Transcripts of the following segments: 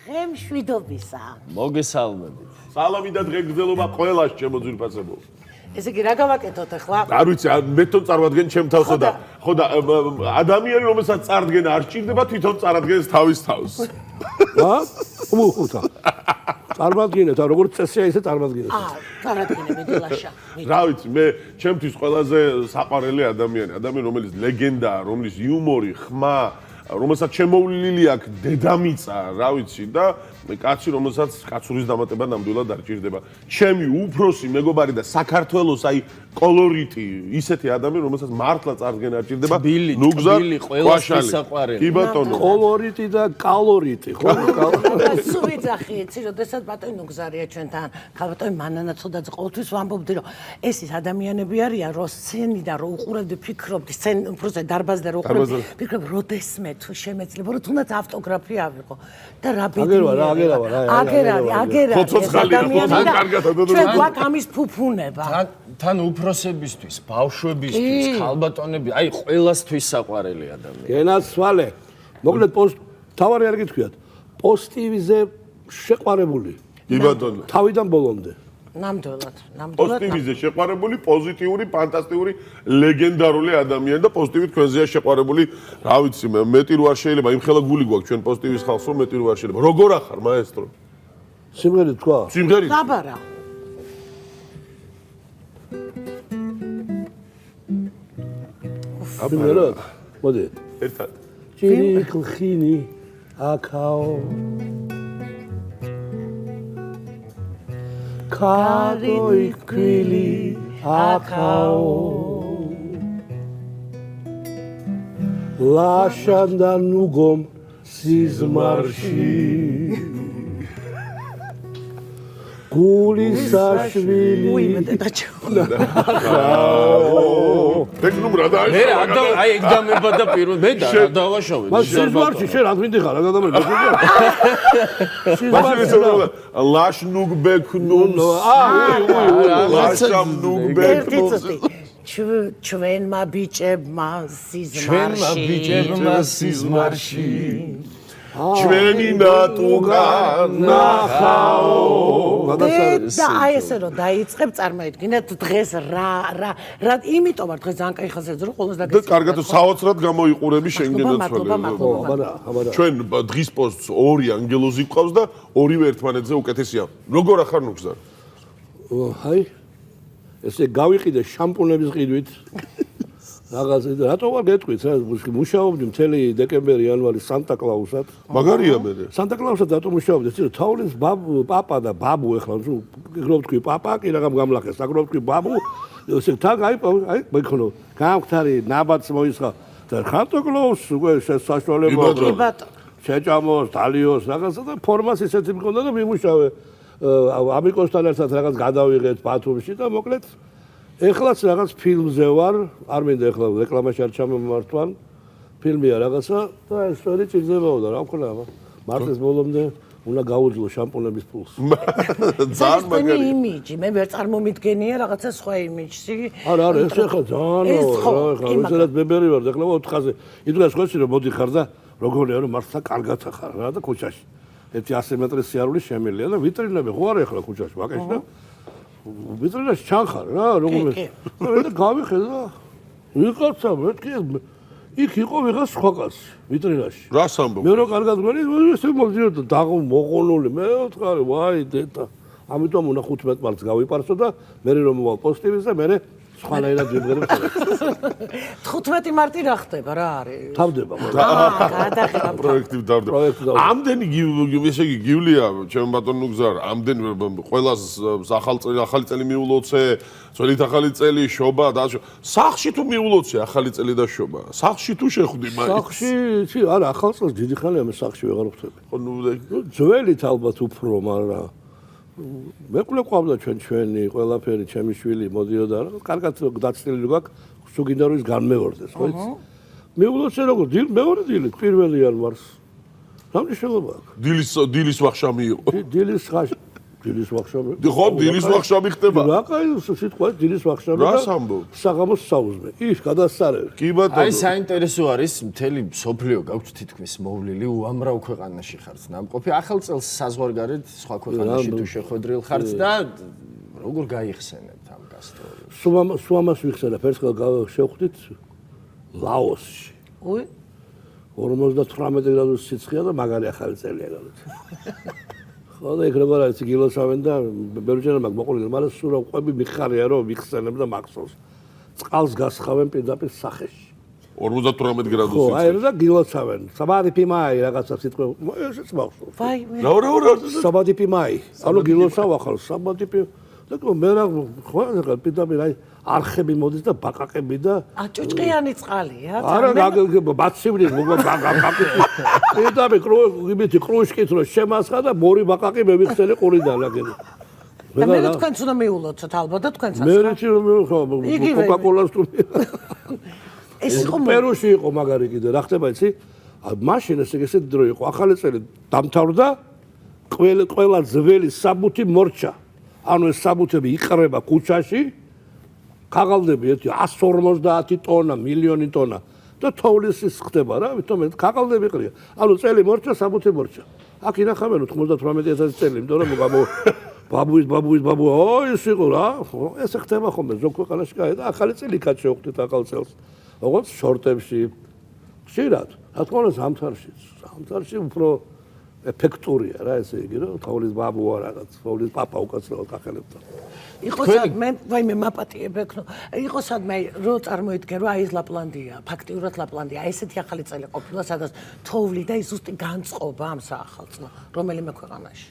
ღემშვიდობისა. მოგესალმებით. სალამი და დღეგრძელობა ყველას ჩემო ძვირფასებო. ესე იგი რა გავაკეთოთ ახლა? არ ვიცი, მე თვითონ წარვადგენ ჩემ თავსა და ხო და ადამიანი რომელსაც წარდგენა არ სჭირდება თვითონ წარადგენს თავის თავს. ა? უმუხუთა. წარმოგიდგენთ, როგორც წესია ისე წარმოგიდგენთ. წარადგინე მიდელაშა. რა ვიცი, მე ჩემთვის ყველაზე საყვარელი ადამიანი, რომელიც ლეგენდაა, რომლის იუმორი, ხმა, რომელსაც შემოვლილი აქვს დედამიწა, რა ვიცი და კაცი, რომელსაც კაცურის დამატება ნამდვილად არ ჭირდება. ჩემი უფროსი მეგობარი და საქართველოს აი კოლორიტი, ისეთი ადამიანი, რომელსაც მართლა წარდგენა არ ჭირდება. თბილი, ყველასთვის საყვარელი. კი ბატონო. კოლორიტი და კალორიტი, ხო? სულ ვიძახი, იცი, როდესაც ბატონი ნუგზარია ჩვენთან, ბატონი მანანაცოდაძე ყოველთვის ვამბობდი, რომ ეს ის ადამიანები არიან, რომ სცენიდან რო უყურებდი, ფიქრობდი, უბრალოდ დარბაზიდან რო უყურებდი, ფიქრობ, როდესმე თუ შემეძლება, რომ თუნდაც ავტოგრაფი ავიღო და რა ბედნიერია. აგერარი ჩვენ გვაქვს ამის ფუფუნება თან უფროსებისთვის, ბავშვებისთვის, ქალბატონები, აი ყველასთვის საყვარელი ადამიანი. გენაცვალე. მოკლედ თავარი არ გითქვიათ. პოზიტივიზე შეყვარებული. კი ბატონო. თავიდან ბოლომდე. ნამდვილად. პოზიტივიზე შეყვარებული, პოზიტიური, ფანტასტიკური, ლეგენდარული ადამიანი და პოზიტივით ქვენზეა შეყვარებული, რა ვიცი, მეტი რო არ შეიძლება, იმ ხელა გული გვაქვს ჩვენ პოზიტივის ხალხს, რომ მეტი რო არ შეიძლება. როგორ ახარ, მაესტრო? სიმღერით თქვა? სიმღერით. დაბარა. აბინერად. მოდი. ერთად. ჭირიხლხინი აკაო ქაროი ქვილი აკაო ლაშანდა ნუგომ სიზმარში გულისაშვილი ეგნუმ რა დაიშვა? მე აი ეგ დამება და პირველ მე და რა დავაშავე. მას სიზმარში შენ რა მინდი ხარ რა გადამერე ლაშნუგბეკნუმ ლაშამნუგბეკნუმ ჩვენმა ბიჭებმა სიზმარში ჩვენი ნატუგა ნახაო და აი ესე რომ დაიწყებ წარმოიდგინეთ დღეს რა იმიტომ არ დღეს ძალიან კაი ხაზია რომ ყოველს და კარგად საოცრად გამოიყურები შენ გენაცვალე. ჩვენ დღის პოსტს ორი ანგელოზი გვყავს და ორივე ერთმანეთზე უკეთესია. როგორ ახარ ნუგზარ? აი ესე გავიყიდე შამპუნების ყიდვით რაღაც რატო ვარ გეტყვით რა მუშაობდი მთელი დეკემბერი იანვარი სანტა-კლაუსად მაგარია მე სანტა კლაუსად რატო მუშაობდი ცი თაურის პაპა და ბაბუ ეხლა გრობ თქვი პაპა კი რაღაც გამლახეს აგრობ თქვი ბაბუ ესე თან აი მეკონო გამختარი ნაბადს მოისხა და სანტა-კლაუს უკვე შესაშვალება შეჭამოს დალიოს რაღაცა და ფორმას ისეთი მქონდა და მიმუშავე ამიკოსთან ერთად რაღაც გადავიღეთ ბათუმში და მოკლედ ეხლაც რაღაც ფილმზე ვარ, არ მინდა ეხლა რეკლამაში არ ჩამომართვან. ფილმია რაღაცა და ეს სწორი ჭირდებაო და რა ვქნა, მარტის ბოლომდე უნდა გაუძლო შამპუნების ფულს. ძალიან მაგარი იმიჯი, მე ვერ წარმომიდგენია რაღაცა სხვა იმიჯი. არა, ეს ახლა ძალიან რა, ვისაც ბებერი ვარ, ეხლა 4-ზე. იდღეს ხოში რომ მოდიხარ და როგორია რომ მართლა კარგად ახარ რა და ქუჩაში. ერთი 100 მეტრის სიარული შემილია და ვიტრინები ხო არა ეხლა ქუჩაში, ვაკეში და ვიტრინაში ჩანხარ რა, როგორ და გავიხედა. ვიღაცა მეთქი იქ იყო ვიღაც სხვა კაცი ვიტრინაში. რას ამბობ? მე რო კარგად გვარი, ესე მოვიდოდა დაღო მოყოლული, მე ვთქარი, ვაი დედა. ამიტომ უნდა 15 მარტს გავიპარსო და მე რომ მოვალ პოზიტივის და მე სხვანაირად ვიმღერებ. 15 მარტი რა ხდება რა არის? თავდება. გადაღება პროექტი დავდება. ამდენი ესე იგი გივლია ჩემ ბატონ ნუგზარ, ამდენი ყველას ახალი წელი მიულოცე, წელით ახალი წელი შობა და სახში თუ მიულოცე ახალი წელი და შობა. სახში თუ შეხვდი მაინც. სახში, არა, ახალ წელს დიდი ხანია მე სახში ვეღარ ვხვდები. ხო ნუ ძველით ალბათ უფრო, მაგრამ მეკლე ყავდა ჩვენი ყველაფერი ჩემი შვილი მოდიოდა რა კარგად დაცლილი გვაქვს სულ გინდა რომ ის განმეორდეს ხო იცი მეულოცე როგორ მეორე დილი 1 იანვარს რა მნიშვნელობა აქვს დილის ვახშამი იყო დილის დილის ვახშამი. ხო, დილის ვახშამი ხდება. რა კაი სიტყვა დილის ვახშამი. რას ამბობ? საღამოს საუზმე. ის გადასწარები. კი ბატონო. აი საინტერესო არის მთელი სოფლიო გაქვთ თითქმის მოვლილი უამრავ ქვეყანაში ხართ ნამყოფი. ახალ წელს საზღვარგარეთ სხვა ქვეყანაში თუ შეხვედრილ ხართ და როგორ გაიხსენებთ ამ გასტროლებს? სუამას ვიხსენებ, ერთხელ შევხვდით ლაოსში. უი 58 გრადუსი სიცხეა და მაგარი ახალი წელია გავით. ხო და იქ როგორ არის გილოსავენ და ბერჯერა მაგ მოყოლილი, მაგრამ სულ რა ყვები მიხარია რომ ვიხსენებ და მაქსოს. წყალს გასხავენ პირდაპირ სახეში. 58 გრადუსი. ხო, აი რა გილოცავენ. საბადიპი მაი რაღაცა სიტყვა ესეც მახსოვს. ვაი რა. საბადიპი მაი. ანუ გილოცავ ახალ საბადიპი და მე რა ხო რა პირდაპირ აი არხები მოდის და ბაყაყები და აჭუჭყიანი წყალია. არა ბაცივლის პირდაპირ იმითი კრუშკით რო შემასხა და მორი ბაყაყი მე ვიხსენე ყურიდან ლაგენ. და მე თქვენც უნდა მიულოცოთ ალბათ და თქვენც მე რითი ხო კოკაკოლას თუ ეს იყო პერუში იყო მაგარი კიდე რა ხდება იცი მაშინ ესე დრო იყო ახალი წელი დამთავრდა ყველა ძველი საბუთი მორჩა ანუ ეს საბუთები იყრება ქუჩაში ქაღალდები ერთი 150 ტონა მილიონი ტონა და თოვლის ის ხდება რა ვითომ ქაღალდები ყრია ანუ წელი მორჩა საბუთი მორჩა აქ ინახავენ 98,000 წელი იმიტომ რომ ბაბუის ой ის იყო რა ეს ხდება ხოლმე ზოგ ქვეყანაში კაი და ახალი წელი კაც შევხვდით ახალ წელს როგორც შორტებში ხშირად რა თქმა უნდა ზამთარში უფრო ეფექტურია რა ესე იგი რომ თოვლის ბაბუა რაღაც თოვლის პაპა უკაცრავად ახელებდა იყო სადმე ვაიმე მაპატიებ ეკნო იყო სადმე რო წარმოიდგენ რომ აი ეს ლაპლანდია ფაქტიურად ლაპლანდია ესეთი ახალი წელი ყოფილა სადაც თოვლი და ის ზუსტი განწყობა ამ საახალწლო რომელიმე ქვეყანაში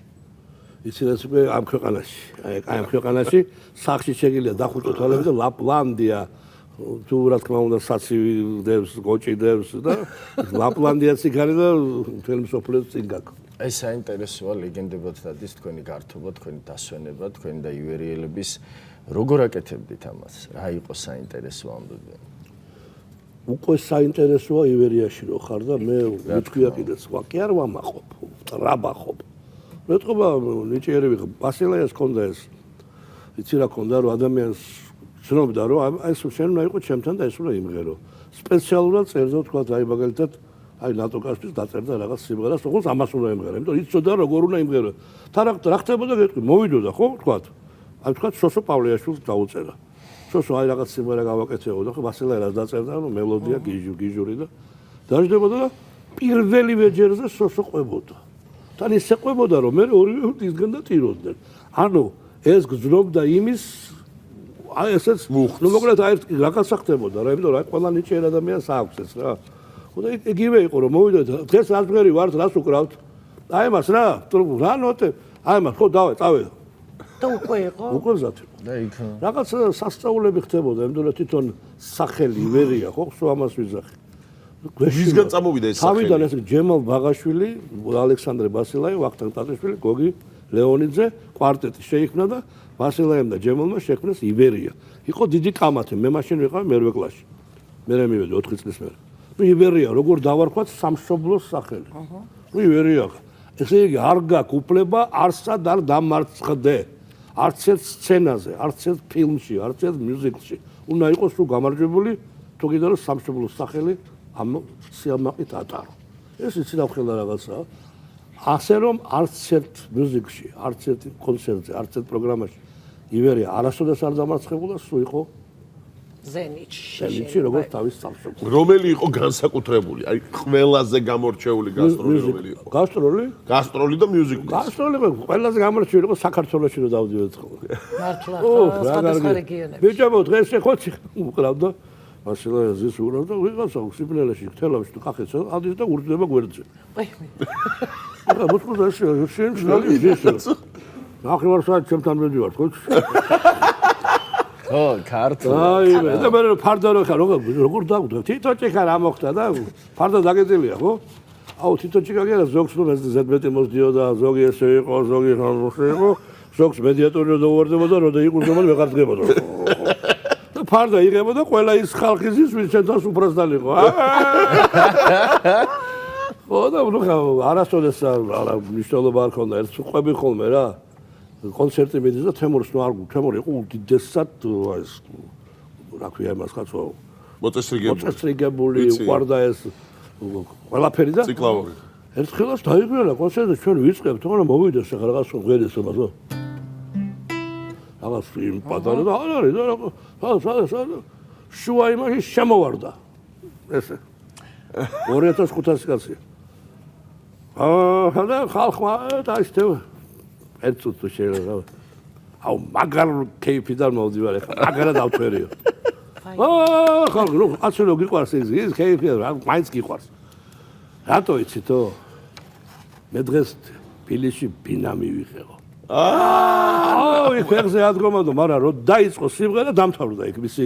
ისინაც უკვე ამ ქვეყანაში აი ამ ქვეყანაში სახში შეგიძლია დახუჭო თვალები და ლაპლანდია თუ რა თქმა უნდა საცივი დევს გოჭიდევს და ლაპლანდიაც იქ არის და მთელი მსოფლიოს წინ გაქვს ეს საინტერესოა ლეგენდებად დადის თქვენი გართობა, თქვენი დასვენება, თქვენი და ივერიელების როგორ აკეთებდით ამას? რა იყო საინტერესო ამბები? უკვე საინტერესოა ივერიაში რო ხარ და მე ვიტყვია კიდე სხვა კი არ ვამაყობ, ტრაბახობ. მე თქობა ნიჭიერი ვიღო, ბასილაიას ქონდა ეს. იცი რა ქონდა რომ ადამიანს ცნობდა რომ აი ეს შენ უნდა იყოს ჩემთან და ეს უნდა იმღერო. სპეციალურად წერდა თქვა აი მაგალითად აი ნატო კასპის დაწერდა რაღაც სიმღერას, როგორც ამას უნდა იმღერო. იმიტომ იცოდა როგორ უნდა იმღერო. თან რა ხდებოდა გეტყვი, მოვიდოდა ხო თქვა. აი თქვა სოსო პავლეაშვილს დაუწერა. სოსო აი რაღაც სიმღერა გავაკეთებოდა ხო ბასილაიას დაწერდა, ანუ მელოდია გიჟური და დაждდებოდა და პირველივე ჯერზე სოსო ყვებოდა. თან ისე ყვებოდა რომ მე ორივე ისგან და ტიროდნენ. ანუ ეს გზნობდა იმის აი ესეც ნუ მოკლედ აი რაღაცა ხდებოდა რა იმიტომ რომ აი ყველა ნიჭიერ ადამიანს აქვს ეს რა და იგივე იყო რომ მოვიდეთ დღეს რას მღერი ვართ რას უკრავთ აი მას რა რა ნოტე აი მას ხო წავე და უკვე იყო უკვე მზად იყო და იქ რაღაც სასწაულები ხდებოდა იმიტომ რომ თვითონ სახელი ივერია ხო სულ ამას ვიზახი ვისგან წამოვიდა ეს სახელი თავიდან ეს ჯემალ ბაღაშვილი ალექსანდრე ბასილაი ვახტანგ ტატიშვილი გოგი ლეონიძე კვარტეტი შეიქმნა და ბასილაიმ და ჯემალმა შექმნეს ივერია. იყო დიდი კამათი, მე მაშინ ვიყავ მერვე კლასში. მე მივედი 4 წლის მერე. ნუ ივერია, როგორ დავარქვათ სამშობლოს სახელი. ნუ ივერია. ესე იგი არ გაქვს უფლება არსად არ დამარცხდე. არც ერთ სცენაზე, არც ერთ ფილმში, არც ერთ მიუზიკლში. უნდა იყოს თუ გამარჯვებული, თუ კიდე რომ სამშობლოს სახელი ამ სიამაყით ატარო. ეს იცი დავხელა რაღაცაა. ასე რომ არც ერთ მიუზიკლში, არც ერთ კონცერტზე, არც ერთ პროგრამაში ივერია არასოდეს არ დამარცხებულა, სულ იყო ზენიტში, როგორც თავის სამშობლოში. რომელი იყო განსაკუთრებული? აი ყველაზე გამორჩეული გასტროლი რომელი იყო? გასტროლი და მიუზიკლი. გასტროლი ყველაზე გამორჩეული იყო საქართველოში რომ დავდივართ ხოლმე. მართლა სხვადასხვა რეგიონებში. ბიჭებო დღეს ხოჩი უკრავდა ბასილაიას ის უკრავდა ვიღაცა სიფნელეში თელავში თუ კახეთსა ადის და ურჯდება გვერდზე. ახლა მოსკოვში შენ შეიძლება ნახევარ ჩემთან მედივარ ხო? ხო, ქართულ. აი და მე ფარდა როგორ დაგვდა? თითოჭიქა რა მოხდა და ფარდა დაგეძელია ხო? აუ თითოჭიქა კი არა ზოგს რომ ზედმეტი მოსდიოდა, ზოგი ესე იყო, ზოგი ხანში იყო, ზოგს მედიატორი დავარდებოდა, რომ და იყოს რომ ვეღარ დგებოდა. და ფარდა იღებოდა ყველა ის ხალხის ვინც ჩვენთან უბრალოდ იყო. ხო და ნუ არასოდეს არა მნიშვნელობა არ ქონდა ერთ ყვები ხოლმე რა. კონცერტი მიდის და თემურს თემური იყო უდიდესად ეს რა ქვია იმას ხაცო მოწესრიგებული უყარდა ეს ყველაფერი და ციკლავური ერთხელაც დაიგვიანა კონცერტი ჩვენ ვიწყებთ მაგრამ მოვიდეს ახლა რაღაც ღერეს მასო რაღაც იმ პატარა და არ არის და შუა იმაში შემოვარდა ესე 2500 კაცი და ხალხმა დაიშთევ ერთ წუთში შეიძლება აუ მაგარ კეიფიდან მოვდივარ ახლა მაგარა დავთვერიო ხალხი რო აცილო გიყვარს ის კეიფი მაინც გიყვარს რატო იცითო მე დღეს თბილისში ბინა მივიღეო იქ ფეხზე ადგომადო მაგრამ რო დაიწყო სიმღერა დამთავრდა იქ მისი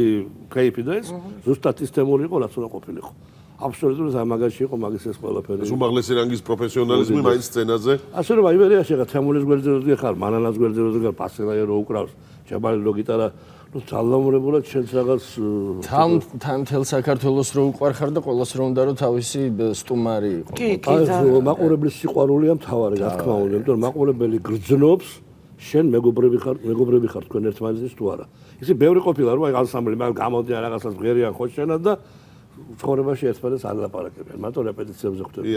კეიფი და ის ზუსტად ის თემური იყო რაც უნდა ყოფილიყო აბსოლუტურად ამაგაში იყო მაგის ეს ყველაფერი უმაღლესი რანგის პროფესიონალიზმი მაინც სცენაზე ასე რომ იბერიაში ხა თემურის გვერდზე ხარ მანანას გვერდზე ხარ პასელაი რო უკრავს ჯაბალი რო გიტარა ну ძალაურებულად შენს რაღაც თან თელ საქართველოს რო უყარხარ და ყოველს რო უნდა რომ თავისი სტუმარი იყო აი მაყურებლის სიყვარულია მთავარი რა თქმა უნდა იმიტომ რომ მაყურებელი გრძნობს შენ მეგობრები ხარ თქვენ ერთმანეთის თუ არა ისე ბევრი ყოფილა რომ აი ანსამბლი მაგ გამოდიან რაღაცას ღერიან ხო შენად და ცხოვრებაში ერთმანეთს არ ლაპარაკებიან მარტო რეპეტიციებზე ხვდები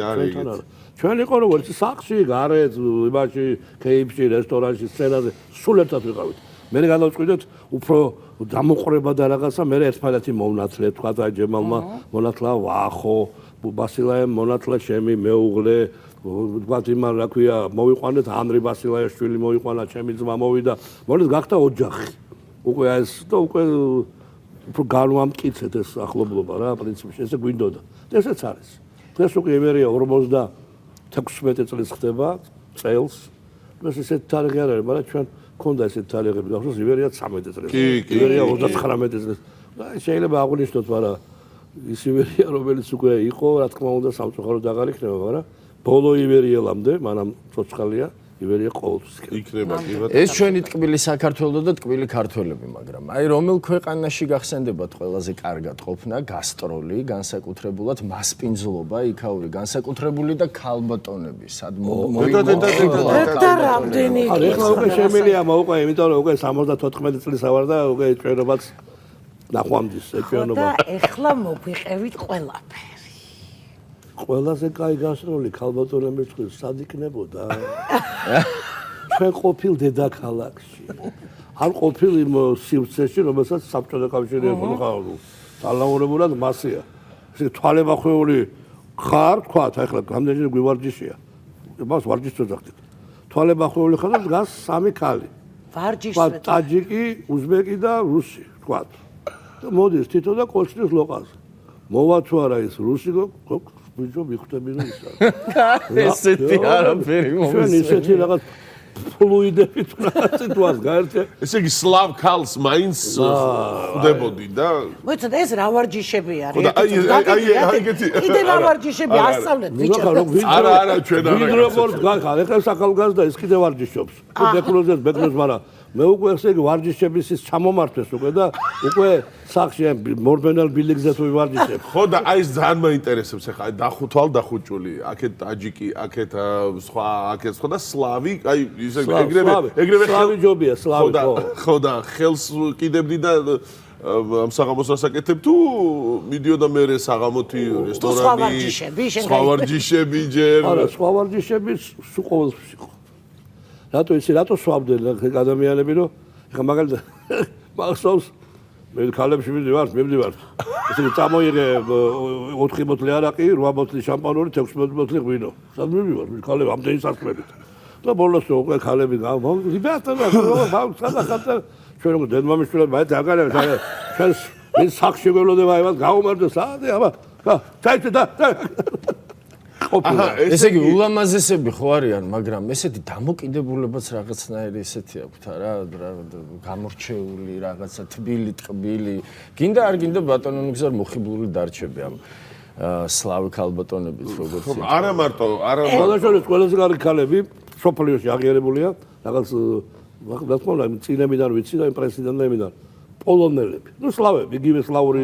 ჩვენ იყო როგორც სახლში გარეთ იმაში კეიფში რესტორანში სცენაზე სულ ერთად ვიყავით მე გადავწყვიტეთ უფრო დამოყრება და რაღაცა მე ერთმანეთი მოვნათლე თქვა და ჯემალმა მონათლა ვახო ბასილაემ მონათლა შემი მეუღლე თქვა იმან რა ქვია მოვიყვანეთ ანრი ბასილაეშვილი მოვიყვანა ჩემი ძმა მოვიდა მოდით გახდა ოჯახი უკვე ეს და უკვე უფრო განვამტკიცეთ ეს ახლობლობა რა პრინციპში ესე გვინდოდა ესეც არის დღეს უკვე ემერია 56 წელს ხდება წელს ეს ისეთ თარიღი არ არის მაგრამ ჩვენ ქონდა ესეთ თარიღები გახსოვს ივერია 13 წელს ივერია 39 წელს შეიძლება აღვნიშნოთ მაგრამ ის ივერია რომელიც უკვე იყო რა თქმა უნდა სამწუხაროდ აღარ იქნება მაგრამ ბოლო ივერიელამდე მანამ ცოცხალია ივერია ყოველთვის იქნება ეს ჩვენი ტკბილი საქართველო და ტკბილი ქართველები მაგრამ აი რომელ ქვეყანაში გახსენდებათ ყველაზე კარგად ყოფნა გასტროლი განსაკუთრებულად მასპინძლობა იქაური განსაკუთრებული და ქალბატონები სად და რამდენი ახლა უკვე შემილია მოუყვა იმიტომ რომ უკვე 74 წლის ავარ და უკვე ეჭვენობაც ნახვამდის ეჭვენობა და ეხლა მოგვიყევით ყველაფერი ყველაზე კაი გასტროლი ქალბატონების წყვილს სად იქნებოდა? ჩვენ ყოფილ დედაქალაქში. არ ყოფილ იმ სივრცეში, რომელსაც საბჭოთა კავშირი ეხლა ძალაურებულად მასია. ესე თვალებახვეული ხარ, თქვა, ახლა გამდენილი გვივარჯიშია. მას ვარჯიშს ვძახდით. თვალებახვეული ხარ და დგას სამი ქალი. ვარჯიშს ტაჯიკი, უზბეკი და რუსი, თქვა. და მოდის თითო და კოჩნის ლოყაზე. მოვა თუ არა ის რუსი ბიჭო მიხვდები რომ ისა. ესეთი არაფერი მომის. ჩვენ ისეთი რაღაც ფლუიდები თუ რაღაცა თვას გაერთე. ესე იგი სლავ ქალს მაინც ხვდებოდი და მოიცადე ეს რა ვარჯიშები არის? ხო და აი ეგეთი კიდე რა ვარჯიშები ასწავლეთ ბიჭო. არა ჩვენ არა. ვიდრე როგორც გახარ, ეხლა საქალგაზრდა ის კიდე ვარჯიშობს. ბეკლოზეს ბეკლოს მაგრამ მე უკვე ესე იგი ვარჯიშების ის ჩამომართვეს უკვე და უკვე სახში მორბენელ ბილიგზე თუ ვარჯიშებ. ხო და აი ეს ძალიან მაინტერესებს ახლა დახუთვალ დახუჭული აქეთ ტაჯიკი აქეთ სხვა აქეთ სხვა და სლავი აი ისე ეგრევე სლავი ჯობია სლავი ხო და ხელს კიდებდი და ამ საღამოს ასაკეთებ თუ მიდიოდა მე საღამოთი რესტორანი სხვა ვარჯიშები ჯერ არა სხვა ვარჯიშები სულ ყოველთვის იყო რატო იცი რატო swabდნენ ადამიანები რომ ეხა მაგალითად მახსოვს მე ქალებში მივდივარ ესე იგი წამოიღე 4 ბოთლი არაყი 8 ბოთლი შამპანური 16 ბოთლი ღვინო სად მივდივარ ქალები ამდენი სასწრებით და ბოლოს უკვე ქალები რიბასტა სადახარდა ჩვენ რომ დედმამიშვილები მაინც აღარებს ჩვენ ის სახში გველოდება აივას გაუმარჯოს საათი აბა წაიწე და ესე იგი ულამაზესები ხო არიან, მაგრამ ესეთი დამოკიდებულებაც რაღაცნაირი ესეთი აქვთ რა გამორჩეული რაღაცა თბილი ტკბილი. გინდა არ გინდა ბატონო ნიგზარ მოხიბლული დარჩები ამ სლავი ქალბატონებით როგორც ის. არა მარტო, არა მარტო ყველაზე კარგი ქალები სოფლიოში აღიარებულია რაღაც რა თქმა უნდა წინებიდან ვიცი და იმ პრეზიდენტებიდან პოლონელები. ნუ სლავები, იგივე სლავური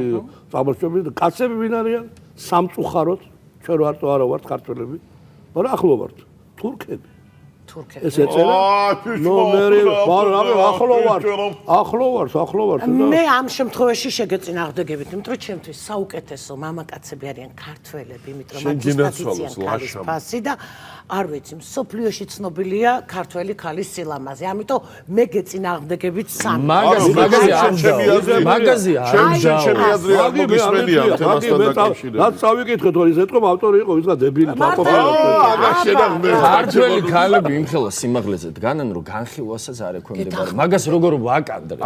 წამოსწები და კაცები ვინ არიან? სამწუხაროდ ჩვენ ვარტო არა ვართ ქართველები, მაგრამ ახლო ვართ. თურქები. თურქები. ეს ეწერა? ნო მე ახლო ვარ. მე ამ შემთხვევაში შეგეწინააღმდეგებით, იმიტომ რომ ჩემთვის საუკეთესო მამაკაცები არიან ქართველები, იმიტომ რომ მათთვის ტრადიციან ფასი და არ ვიცი, მსოფლიოში ცნობილია ქართველი ქალის სილამაზე. ამიტომ მე გეწინააღმდეგებით სამი. მაგაზია ჩემი აზრი არ მოგისმენია თემასთან დაკავშირებით. რაც წავიკითხეთ, რომ ის ეთქო ავტორი იყო ვიღა დებილი ქართველი ქალები იმხელა სიმაღლეზე დგანან, რომ განხილვასაც არ ექვემდებარა. მაგას როგორ ვაკამდრე?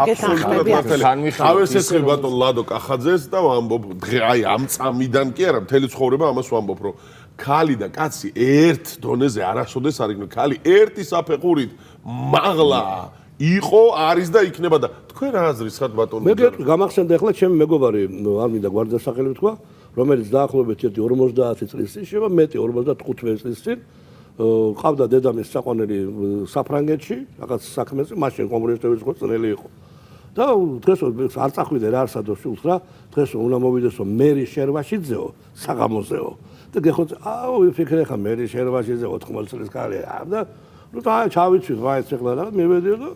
თავის ეცრი ბატონ ლადო კახაძეს და ვამბობ, აი ამ წამიდან კი არა, მთელი ცხოვრება ამას ვამბობ, რომ ქალი და კაცი ერთ დონეზე არასოდეს არ იქნება. ქალი ერთი საფეხურით მაღლა იყო, არის და იქნება და თქვენ რა აზრის ხართ ბატონო? მე გამახსენდა ახლა ჩემი მეგობარი, არ მინდა გვარდასახელი ვთქვა, რომელიც დაახლოებით 50 წლის წინ შევა, მეტი 55 წლის წინ ყავდა დედამისს საყვანელი საფრანგეთში, რაღაც საქმეზე, მაშინ კომუნისტების ხოცნელი იყო. და დღეს არ წახვიდე რა არსადო შულს რა, დღეს უნდა მოვიდესო მერი შერვაშიძეო, საღამოზეო. და გეხოთ, ვიფიქრე ხა მერი შერვაშიძე 80 წლის ქალია და ნუ და ჩავიცვი ვაიც ახლა რა მივედიო და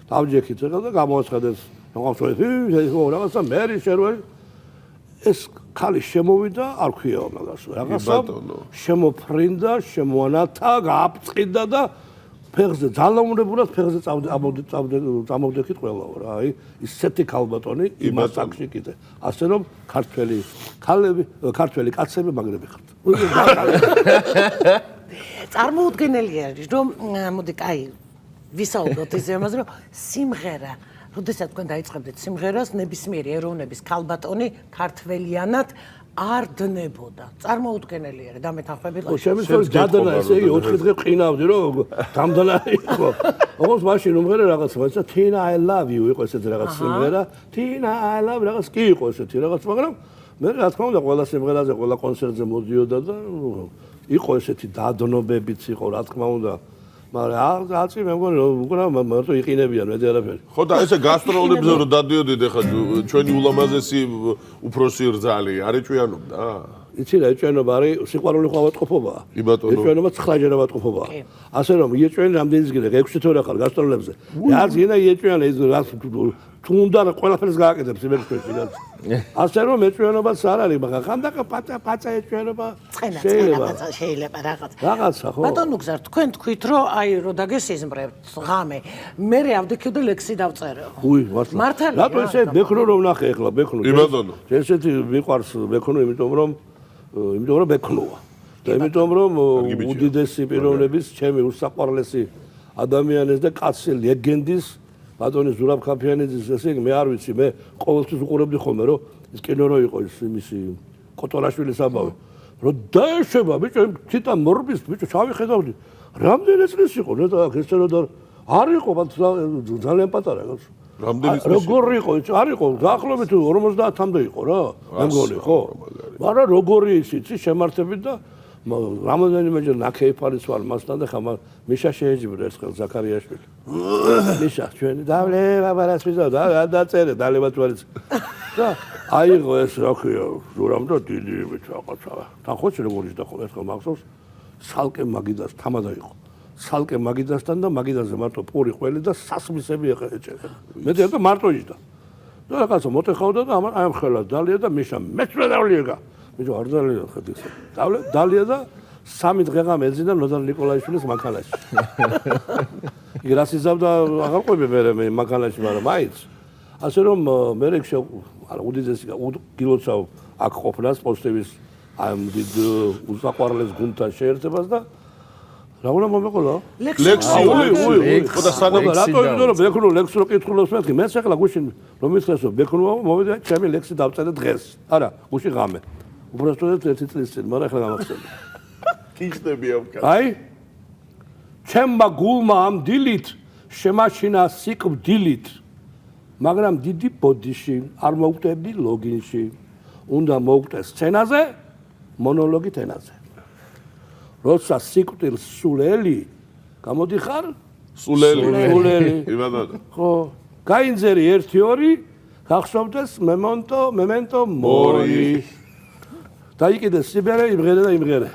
დავჯექით ახლა და გამოაცხადეს რაღაცა მერი შერვაში ეს ქალი შემოვიდა არ ქვიაო მაგას რაღაცა შემოფრინდა შემოანათა გააფწყიდა და ფეხზე ძალაუნებურად ფეხზე წამოვდექით ყველაო რა აი ისეთი ქალბატონი იმას აქში კიდე ასე რომ ქართველი კაცები მაგრები ხართ წარმოუდგენელი არის რომ მოდი კაი ვისაუბროთ ისე ამაზე რომ სიმღერა როდესაც თქვენ დაიწყებდით სიმღერას ნებისმიერი ეროვნების ქალბატონი ქართველიანად არ დნებოდა. წარმოუდგენელი არის და მეთანხმებით. შემიძლია დადნა ესე იგი 4 დღე ყინავდი რომ გამდანა იყო. ოღონდ მაშინ უმღერე რაღაცა, მაგრამ Tina I love you იყო ესეთი რაღაც სიმღერა. Tina I love რაღაც კი იყო ესეთი რაღაც, მაგრამ მე რა თქმა უნდა ყველა სიმღერაზე, ყველა კონცერტზე მოდიოდა და იყო ესეთი დადნობებიც იყო, რა თქმა უნდა. მაგრამ აცი მე მგონი რომ უკრა მარტო იყინებიან მე არაფერი. ხო და ესე გასტროლებზე რომ დადიოდით ახლა ჩვენი ულამაზესი უფროსი რძალი არ ეჭვიანობდა? იცი რა ეჭვიანობა არის სიყვარული ხვავატყოფობაა. ეჭვიანობა ცხრაჯერავატყოფობაა. ასე რომ იეჭვენი რამდენი გინდა 6 თორე ხარ გასტროლებზე. რაც გინდა იეჭვიანა ის რაც თუ უნდა ყველაფერს გააკეთებს იმერტში რაც. ასე რომ ეჭვიანობაც არ არის, მაგრამ ხანდახან პაცა ეჭვიანობა შეიძლება რაღაცა. რაღაცა ხო. ბატონო გზარ თქვენ თქვით რომ აი რო დაგესიზმრებთ ღამე. მე ავდექი და ლექსი დავწერო. მართალია. რატო ესე ბექნო რომ ნახე ახლა ბექნო. ბატონო. ესეთი მიყვარს ბექნო იმიტომ რომ ბექნოა. და იმიტომ რომ უდიდესი პიროვნების ჩემი უსაყვარლესი ადამიანის და კაცი ლეგენდის ბატონი ზურაბ ქაფიანიძის ესე იგი მე არ ვიცი მე ყოველთვის უყურებდი ხოლმე რომ ის კინო რო იყო ის იმისი კოტორაშვილის ამბავი რომ დაეშვება ბიჭო თიტა მორბის ბიჭო ჩავიხედავდი რამდენი წლის იყო ნეტა ესე რომ არ იყო ძალიან პატარა გავს რამდენი წლის როგორ იყო არ იყო დაახლოებით 50-მდე იყო რა მე მგონი ხო მაგრამ როგორი იცი შემართებით და რამოდენიმეჯერ ნაკეიფარის ვარ მასთან და ხა მიშა შეეჯიბრა ერთხელ ზაქარიაშვილი მიშა ჩვენი დავლე ბაბარას ვიზავ და დაწერე დალებათვალიც და აიღო ეს რა ქვია ზურამ და დიდი რაღაცა თან ხო როგორ ის და ხო ერთხელ მახსოვს სალკე მაგიდას თამადა იყო სალკე მაგიდასთან და მაგიდაზე მარტო პური ყველი და სასმისები ეჭერა მე და მარტო იჯდა და რაღაცა მოტეხავდა და აი ამ ხელა დალია და მიშა მეცხრე დავლიეგა ბიჭო არ დალია ხედის დალია და 3 დღეღა მეძინა ნოდარ ნიკოლაიშვილის მანქანაში იგი რას იზავდა აღარ ყვები მე მანქანაში მაგრამ მაინც ასე რომ მე რეკშე არა უდიდესი გილოცავ აქ ყოფნას პოსტების ამ დიდ უსაყვარლეს გუნდთან შეერთებას და რა უნდა მომეყოლა? ლექსი. ხო და სანამ რატო იმიტომ რომ ბექნო ლექსი რო კითხულობს მეთქი მე ახლა გუშინ რომ მისხესო ბექნოა მოვიდა ჩემი ლექსი დავწერე დღეს. არა, გუშინ ღამე. უბრალოდ 1 წლის წინ, მაგრამ ახლა გამახსენე. კიხდები ამ კაცს. აი ჩემმა გულმა ამ დილით შემაშინა სიკვდილით. მაგრამ დიდი ბოდიში არ მოვკვდები ლოგინში. უნდა მოვკვდე სცენაზე, მონოლოგით ენაზე. როცა სიკვდილს სულელი გამოდიხარ სულელი იბადო ხო გაინძერი 1-2 გახსოვდეს მემენტო მორი დაიკიდე სიბერე იმღერე და იმღერე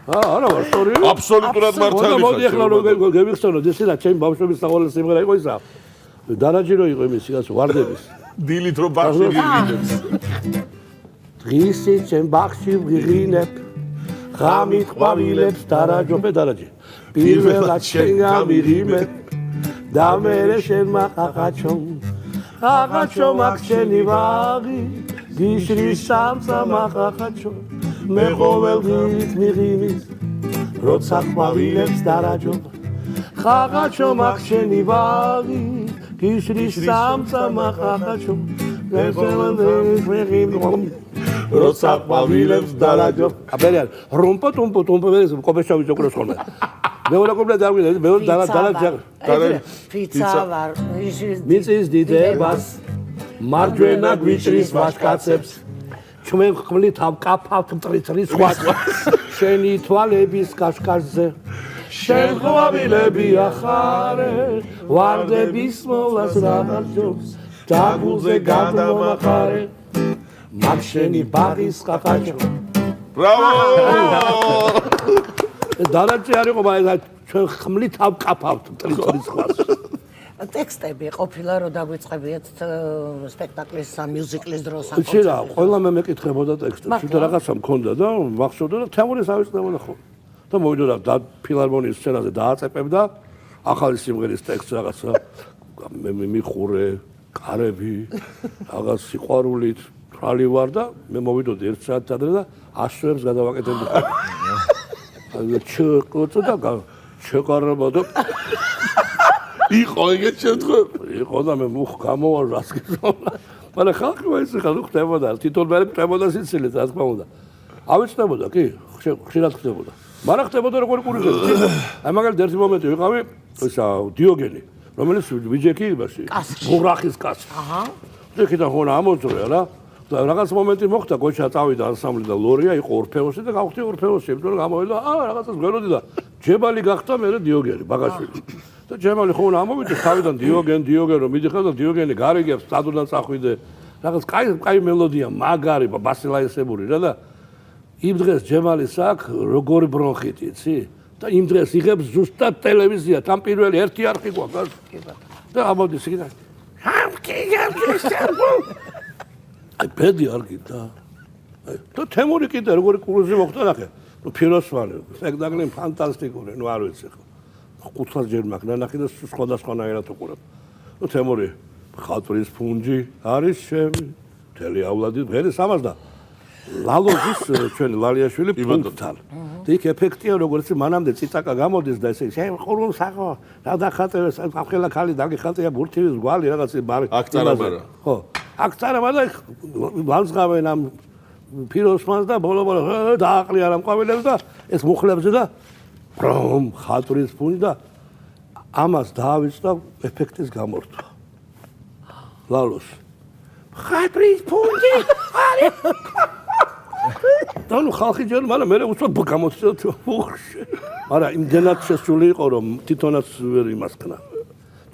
არა ვარ სწორი აბსოლუტურად მართალი მოდი ახლა რომ გევიხსენოთ ესე რა ჩემი ბავშვობის საყოველთაო სიმღერა იყო ისა დანაჯი რო იყო იმის ის ვარდების დილით რომ ბავშვი ვიღინებს დღისი ჩემ ბაღში ვიღინებ ღამით ყვავილებს დარაჯობე დარაჯი პირველად შენ გამიღიმებ და მერე შენ მახახაჩო ახაჩო მაგ შენი ვაღი გიშრის სამსა მახახაჩო მე ყოველდღით მიღიმის როცა ყვავილებს დარაჯობ ხახაჩო მაგ შენი ვაღი გიშრის სამსა მახახაჩო მე ყოველდღით მიღიმის როცა ყვავილებს დარაჯობ აბერიან რომპო ტუმპო ტუმპო ვერეს კოპეშავი ჯოკროს ხოლმე მეორე კოპლეტი არ ვიდა მეორე დარაჯა ფიცა ვარ მიწის დიდებას მარჯვენა გვიჭრის ვაშკაცებს ჩვენ ხმლით ავკაფავთ მტრიცრის სხვას შენი თვალების კაშკაშზე შენ ყვავილები ახარე ვარდების მოლას რაღაცობს დაგულზე გადამახარე მაგ შენი ბაღის ყაყაჩო ბრავო დანაჯი არ იყო მაგრამ ჩვენ ხმლით ავკაფავთ მტრიცრის სხვას ტექსტები ყოფილა რომ დაგვიწყებიათ სპექტაკლის მიუზიკლის დროს ან იცი რა ყველა მე მეკითხებოდა ტექსტებს თვითონ რაღაცა მქონდა და მახსოვდა და თემურის ავიწყდებოდა ხოლმე და მოვიდოდა და ფილარმონიის სცენაზე დააწეპებდა ახალი სიმღერის ტექსტს რაღაცა მე მიხურე კარები რაღაც სიყვარულით თვალი ვარ და მე მოვიდოდი 1 საათი ადრე და ასოებს გადავაკეთებდი აი ჩეკოწო და ჩეკარება და იყო ეგეთ შემთხვევები იყო და მე მუხ გამოვარ რას გიზონა მაგრამ ხალხი ისე ხალხი ხდებოდა თვითონ მე ხდებოდა სიცილით რა თქმა უნდა ავიწყდებოდა კი ხშირად ხდებოდა მაგრამ ხდებოდა როგორი კურიზები აი მაგალითად ერთი მომენტი ვიყავი ისა დიოგენი რომელიც ვიჯექი იმაში ბურახის კაცი აჰა და ხონა ამოძრე რა და რაღაც მომენტი მოხდა გოჩა წავიდა ანსამბლი და ლორია იყო ორფეოსი და გავხდი ორფეოსი იმიტომ რომ გამოვიდა რაღაცას გვეროდი და ჯებალი გახდა მე დიოგენი ბაგაშვილი და ჯემალი ხო უნდა ამოვიდე თავიდან დიოგენ რომ მიდიხარ და დიოგენი გარიგებს სადურთან წახვიდე რაღაც კაი მელოდია მაგარი ბასილაისებური რა და იმ დღეს ჯემალის აქ როგორი ბრონხიტი იცი და იმ დღეს იღებს ზუსტად ტელევიზია თან პირველი ერთი არხი გვაქვს და ამოდის იქიდან აი ბედი არ გიდა და თემური კიდე როგორი კურიზი მოხდა ნახე ფიროსმანი სპექტაკლი ფანტასტიკური ნუ არ ვიცი ხო 500 ჯერ მაგ ნახე და სხვადასხვანაირად უყურებ ნუ თემური ხატვრის ფუნჯი არის ჩემი მთელი ავლადი ღერი 300 და ლალოზის ჩვენი ლალიაშვილი პუნქტთან და იქ ეფექტია როგორც მანამდე ციტაკა გამოდის და ესე შენ ყურულ სახო რა დახატეს ახლა ხალი დაგიხატია ბურთივის გვალი რაღაც აქცარაბარა ხო აქცარაბარა ლანძღავენ ამ ფიროსმანს და ბოლო დააყლია რა მყვავილებს და ეს მუხლებზე და პრომ ხატვრის ფუნჯი და ამას დაავიწყდა ეფექტის გამორთვა ლალოს ხატვრის ფუნჯი არის და ნუ ხალხი ჯერ მაგრამ მე უცბად გამოცდილ უხში არა იმდენად შესული იყო რომ თვითონაც ვერ იმასქნა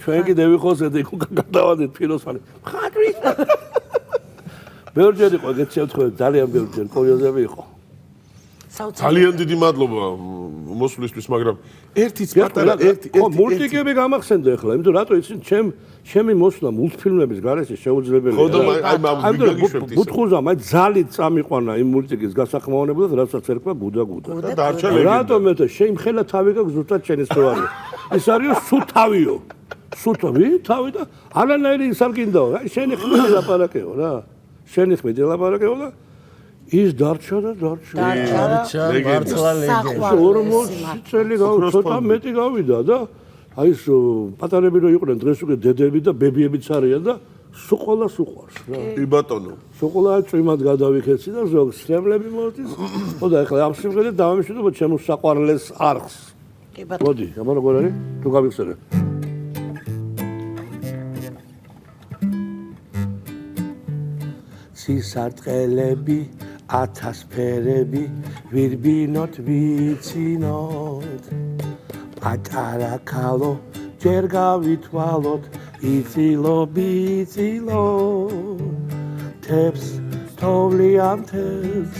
ჩვენ კიდე ვიყოს ედე გადავადეთ ფიროსმანი ხატვრის ბევრჯერ იყო ეგეთ შემთხვევები ძალიან ბევრჯერ კურიოზები იყო ძალიან დიდი მადლობა მოსვლისთვის მაგრამ ერთიც პატარა ერთი მულტიკები გამახსენდა ახლა იმიტომ რატო იცი ჩემი მოსვლა მულტფილმების გარეშე შეუძლებელია ხო და აი გაგიშვებთ ბუთხუზა მე ძალით წამიყვანა იმ მულტიკის გასახმაონებლად რასაც ერქვა გუდა და დარჩა ლეგენდა რატომ მე შეიმხელა თავი გაქვს ზუსტად შენის თვარი ის არისო სუთავიო სუთავი თავი და არანაირი ის არ გინდაო აი შენი ხმელი ლაპარაკეო რა შენი ხმელი ლაპარაკეო და ის დარჩა მართლა ლეგენდა 40 წელი ცოტა მეტი გავიდა და აი ეს პატარები რო იყვნენ დღეს უკვე დედები და ბებიებიც არიან და სუყოლა სუყვარს რა კი ბატონო სუყოლა წვიმად გადავიქეცი და ზოგ სრემლები მოდის ხო და ეხლა ამ სიმღერით დავამშვიდობ ჩემს საყვარლეს არხს კი ბატონო მოდი აბა როგორ არის თუ გავიხსენე სისარტყელები 1000 ფერები ვირბინოთ ვიცინოთ პატარა ქალო ჯერ გავითვალოთ იწილო ბიწილო თებს თოვლიან თებს